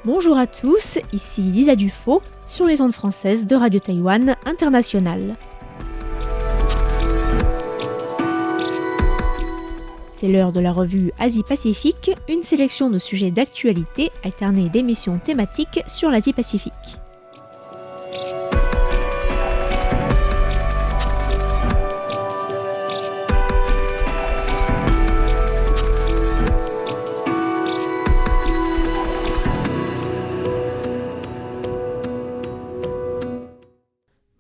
Bonjour à tous, ici Lisa Dufaux sur les ondes françaises de Radio Taïwan International. C'est l'heure de la revue Asie-Pacifique, une sélection de sujets d'actualité alternée d'émissions thématiques sur l'Asie-Pacifique.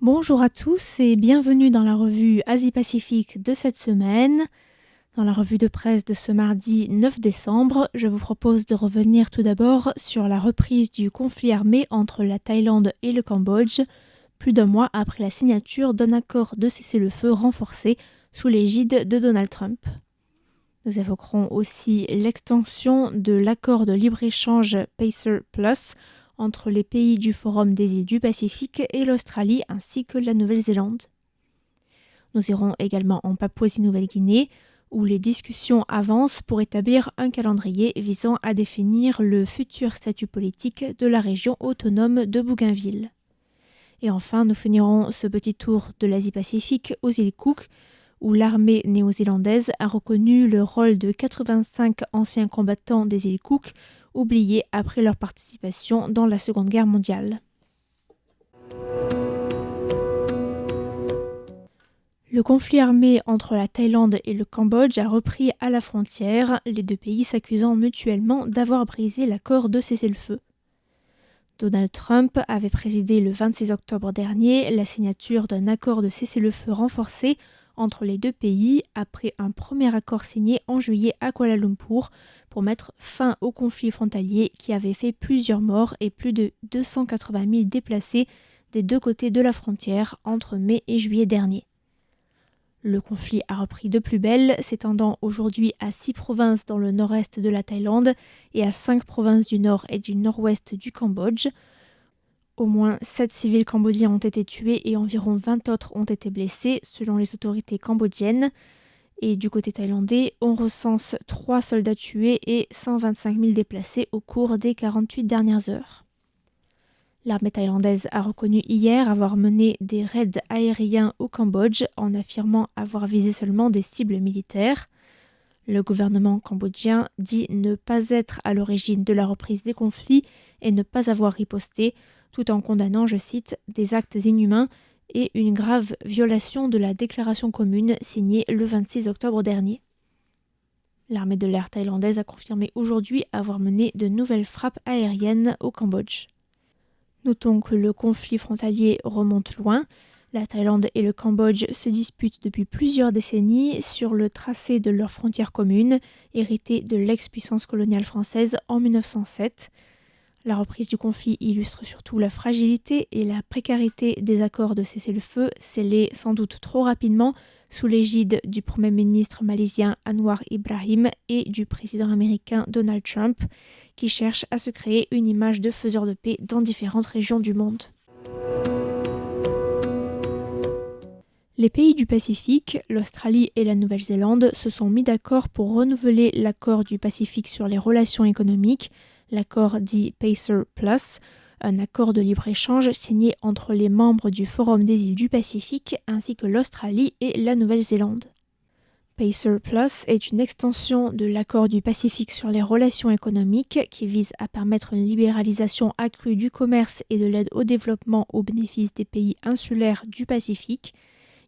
Bonjour à tous et bienvenue dans la revue Asie-Pacifique de cette semaine. Dans la revue de presse de ce mardi 9 décembre, je vous propose de revenir tout d'abord sur la reprise du conflit armé entre la Thaïlande et le Cambodge, plus d'un mois après la signature d'un accord de cessez-le-feu renforcé sous l'égide de Donald Trump. Nous évoquerons aussi l'extension de l'accord de libre-échange Pacer Plus entre les pays du Forum des îles du Pacifique et l'Australie ainsi que la Nouvelle-Zélande. Nous irons également en Papouasie-Nouvelle-Guinée, où les discussions avancent pour établir un calendrier visant à définir le futur statut politique de la région autonome de Bougainville. Et enfin, nous finirons ce petit tour de l'Asie-Pacifique aux îles Cook, où l'armée néo-zélandaise a reconnu le rôle de 85 anciens combattants des îles Cook, oubliés après leur participation dans la Seconde Guerre mondiale. Le conflit armé entre la Thaïlande et le Cambodge a repris à la frontière, les deux pays s'accusant mutuellement d'avoir brisé l'accord de cessez-le-feu. Donald Trump avait présidé le 26 octobre dernier la signature d'un accord de cessez-le-feu renforcé entre les deux pays après un premier accord signé en juillet à Kuala Lumpur pour mettre fin au conflit frontalier qui avait fait plusieurs morts et plus de 280 000 déplacés des deux côtés de la frontière entre mai et juillet dernier. Le conflit a repris de plus belle, s'étendant aujourd'hui à 6 provinces dans le nord-est de la Thaïlande et à 5 provinces du nord et du nord-ouest du Cambodge. Au moins 7 civils cambodgiens ont été tués et environ 20 autres ont été blessés, selon les autorités cambodgiennes. Et du côté thaïlandais, on recense 3 soldats tués et 125 000 déplacés au cours des 48 dernières heures. L'armée thaïlandaise a reconnu hier avoir mené des raids aériens au Cambodge en affirmant avoir visé seulement des cibles militaires. Le gouvernement cambodgien dit ne pas être à l'origine de la reprise des conflits et ne pas avoir riposté, tout en condamnant, je cite, « des actes inhumains » et une grave violation de la déclaration commune signée le 26 octobre dernier. L'armée de l'air thaïlandaise a confirmé aujourd'hui avoir mené de nouvelles frappes aériennes au Cambodge. Notons que le conflit frontalier remonte loin. La Thaïlande et le Cambodge se disputent depuis plusieurs décennies sur le tracé de leurs frontières communes, héritées de l'ex-puissance coloniale française en 1907. La reprise du conflit illustre surtout la fragilité et la précarité des accords de cessez-le-feu, scellés sans doute trop rapidement sous l'égide du Premier ministre malaisien Anwar Ibrahim et du président américain Donald Trump, qui cherchent à se créer une image de faiseur de paix dans différentes régions du monde. Les pays du Pacifique, l'Australie et la Nouvelle-Zélande se sont mis d'accord pour renouveler l'accord du Pacifique sur les relations économiques, l'accord dit Pacer Plus, un accord de libre-échange signé entre les membres du Forum des îles du Pacifique ainsi que l'Australie et la Nouvelle-Zélande. Pacer Plus est une extension de l'accord du Pacifique sur les relations économiques qui vise à permettre une libéralisation accrue du commerce et de l'aide au développement au bénéfice des pays insulaires du Pacifique.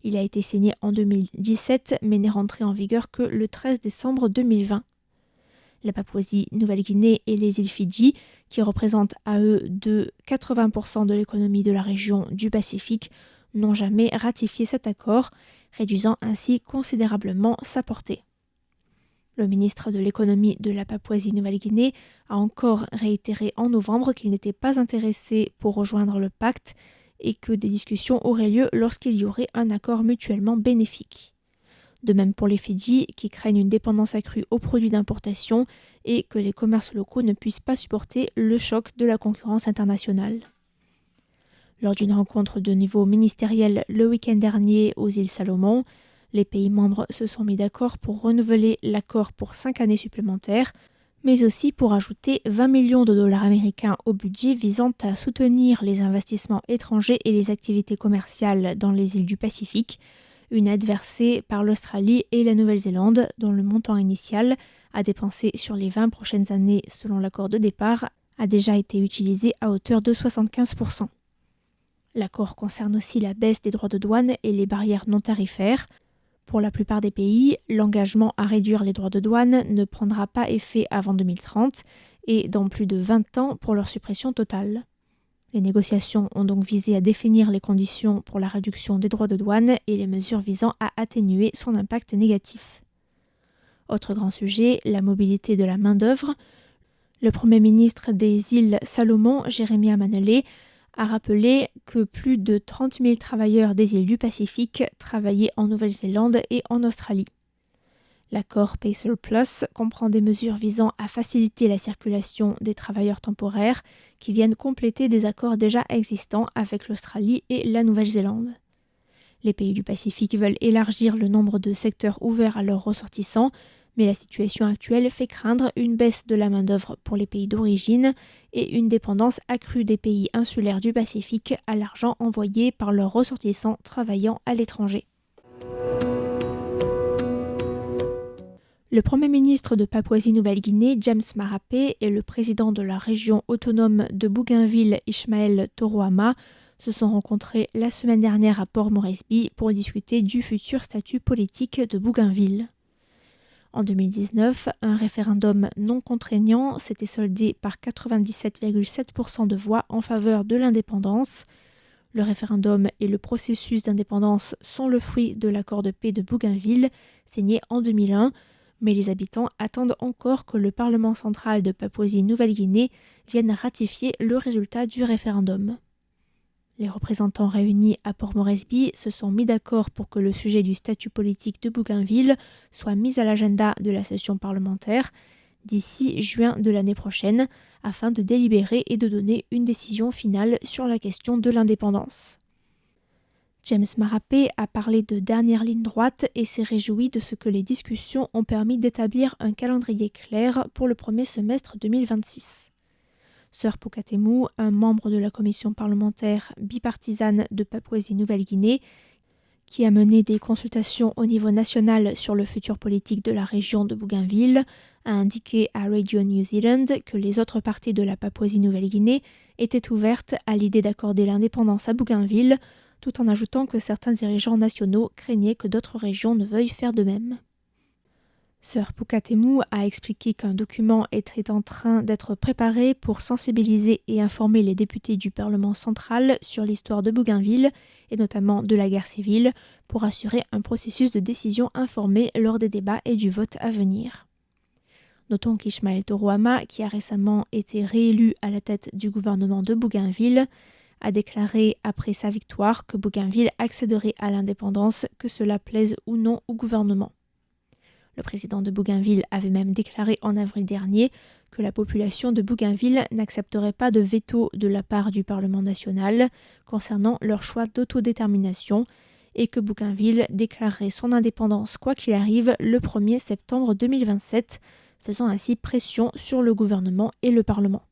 Il a été signé en 2017 mais n'est rentré en vigueur que le 13 décembre 2020. La Papouasie-Nouvelle-Guinée et les îles Fidji, qui représentent à eux 80% de l'économie de la région du Pacifique, n'ont jamais ratifié cet accord, réduisant ainsi considérablement sa portée. Le ministre de l'économie de la Papouasie-Nouvelle-Guinée a encore réitéré en novembre qu'il n'était pas intéressé pour rejoindre le pacte et que des discussions auraient lieu lorsqu'il y aurait un accord mutuellement bénéfique. De même pour les Fidji, qui craignent une dépendance accrue aux produits d'importation et que les commerces locaux ne puissent pas supporter le choc de la concurrence internationale. Lors d'une rencontre de niveau ministériel le week-end dernier aux îles Salomon, les pays membres se sont mis d'accord pour renouveler l'accord pour 5 années supplémentaires, mais aussi pour ajouter 20 millions de dollars américains au budget visant à soutenir les investissements étrangers et les activités commerciales dans les îles du Pacifique, une aide versée par l'Australie et la Nouvelle-Zélande, dont le montant initial à dépenser sur les 20 prochaines années selon l'accord de départ a déjà été utilisé à hauteur de 75%. L'accord concerne aussi la baisse des droits de douane et les barrières non tarifaires. Pour la plupart des pays, l'engagement à réduire les droits de douane ne prendra pas effet avant 2030 et dans plus de 20 ans pour leur suppression totale. Les négociations ont donc visé à définir les conditions pour la réduction des droits de douane et les mesures visant à atténuer son impact négatif. Autre grand sujet, la mobilité de la main-d'œuvre. Le Premier ministre des îles Salomon, Jeremiah Manley, a rappelé que plus de 30 000 travailleurs des îles du Pacifique travaillaient en Nouvelle-Zélande et en Australie. L'accord Pacer Plus comprend des mesures visant à faciliter la circulation des travailleurs temporaires qui viennent compléter des accords déjà existants avec l'Australie et la Nouvelle-Zélande. Les pays du Pacifique veulent élargir le nombre de secteurs ouverts à leurs ressortissants, mais la situation actuelle fait craindre une baisse de la main-d'œuvre pour les pays d'origine et une dépendance accrue des pays insulaires du Pacifique à l'argent envoyé par leurs ressortissants travaillant à l'étranger. Le Premier ministre de Papouasie-Nouvelle-Guinée, James Marape, et le président de la région autonome de Bougainville, Ismaël Toroama, se sont rencontrés la semaine dernière à Port Moresby pour discuter du futur statut politique de Bougainville. En 2019, un référendum non contraignant s'était soldé par 97,7% de voix en faveur de l'indépendance. Le référendum et le processus d'indépendance sont le fruit de l'accord de paix de Bougainville, signé en 2001, mais les habitants attendent encore que le Parlement central de Papouasie-Nouvelle-Guinée vienne ratifier le résultat du référendum. Les représentants réunis à Port Moresby se sont mis d'accord pour que le sujet du statut politique de Bougainville soit mis à l'agenda de la session parlementaire d'ici juin de l'année prochaine, afin de délibérer et de donner une décision finale sur la question de l'indépendance. James Marape a parlé de dernière ligne droite et s'est réjoui de ce que les discussions ont permis d'établir un calendrier clair pour le premier semestre 2026. Sir Pukatemu, un membre de la commission parlementaire bipartisane de Papouasie-Nouvelle-Guinée, qui a mené des consultations au niveau national sur le futur politique de la région de Bougainville, a indiqué à Radio New Zealand que les autres parties de la Papouasie-Nouvelle-Guinée étaient ouvertes à l'idée d'accorder l'indépendance à Bougainville, tout en ajoutant que certains dirigeants nationaux craignaient que d'autres régions ne veuillent faire de même. Sir Pukatemu a expliqué qu'un document était en train d'être préparé pour sensibiliser et informer les députés du Parlement central sur l'histoire de Bougainville et notamment de la guerre civile pour assurer un processus de décision informé lors des débats et du vote à venir. Notons qu'Ismaël Toroama, qui a récemment été réélu à la tête du gouvernement de Bougainville, a déclaré après sa victoire que Bougainville accéderait à l'indépendance, que cela plaise ou non au gouvernement. Le président de Bougainville avait même déclaré en avril dernier que la population de Bougainville n'accepterait pas de veto de la part du Parlement national concernant leur choix d'autodétermination et que Bougainville déclarerait son indépendance quoi qu'il arrive le 1er septembre 2027, faisant ainsi pression sur le gouvernement et le Parlement.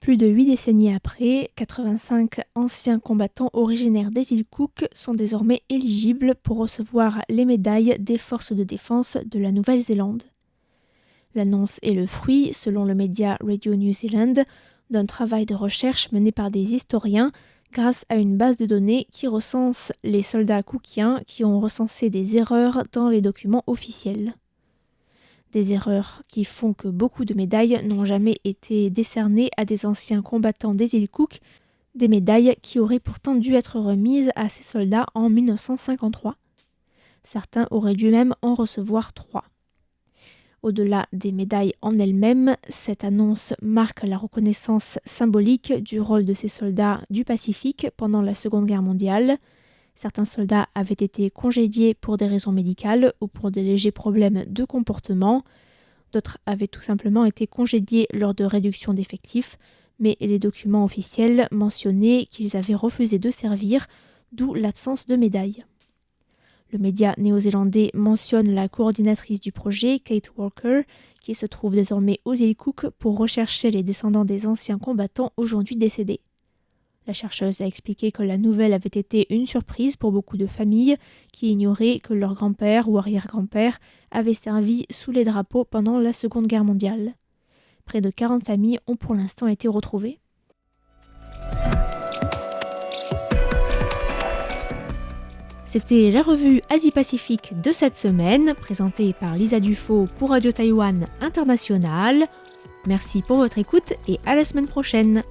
Plus de 8 décennies après, 85 anciens combattants originaires des îles Cook sont désormais éligibles pour recevoir les médailles des forces de défense de la Nouvelle-Zélande. L'annonce est le fruit, selon le média Radio New Zealand, d'un travail de recherche mené par des historiens grâce à une base de données qui recense les soldats cookiens qui ont recensé des erreurs dans les documents officiels. Des erreurs qui font que beaucoup de médailles n'ont jamais été décernées à des anciens combattants des îles Cook, des médailles qui auraient pourtant dû être remises à ces soldats en 1953. Certains auraient dû même en recevoir 3. Au-delà des médailles en elles-mêmes, cette annonce marque la reconnaissance symbolique du rôle de ces soldats du Pacifique pendant la Seconde Guerre mondiale. Certains soldats avaient été congédiés pour des raisons médicales ou pour des légers problèmes de comportement. D'autres avaient tout simplement été congédiés lors de réductions d'effectifs, mais les documents officiels mentionnaient qu'ils avaient refusé de servir, d'où l'absence de médaille. Le média néo-zélandais mentionne la coordinatrice du projet, Kate Walker, qui se trouve désormais aux îles Cook pour rechercher les descendants des anciens combattants aujourd'hui décédés. La chercheuse a expliqué que la nouvelle avait été une surprise pour beaucoup de familles qui ignoraient que leur grand-père ou arrière-grand-père avait servi sous les drapeaux pendant la Seconde Guerre mondiale. Près de 40 familles ont pour l'instant été retrouvées. C'était la revue Asie-Pacifique de cette semaine, présentée par Lisa Dufaux pour Radio Taïwan International. Merci pour votre écoute et à la semaine prochaine.